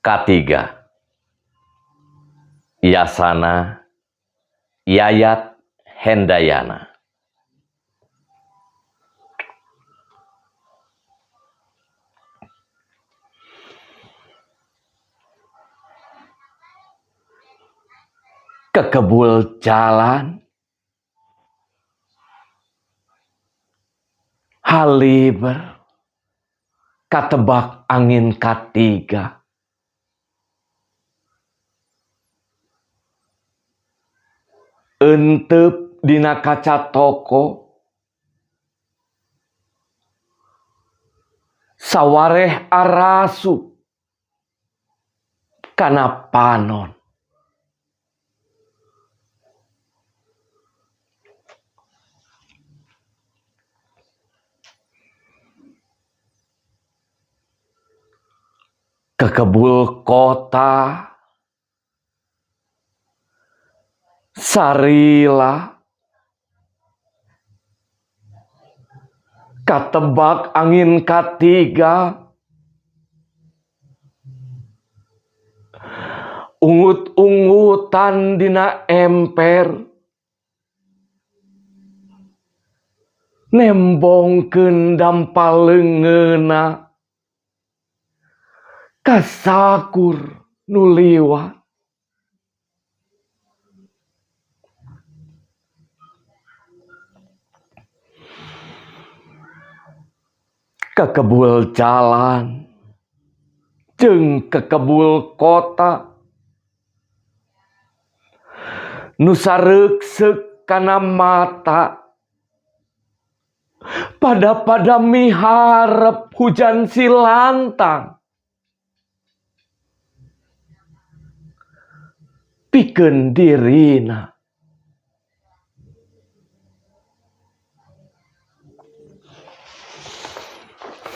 Katiga, Yasana Yayat Hendayana. Kekebul jalan, haliber, katebak angin katiga. Entep dina kaca toko, sawareh arasu kana panon. Kekebul kota, sarila, katebak angin katiga. Ungut-ungutan dina emper, nembongkeun dampaleungeuna kasakur nu liwat. Kekebul jalan jeung kekebul kota, nu sareukseuk kana mata, pada miharep hujan silantang. Pikeun dirina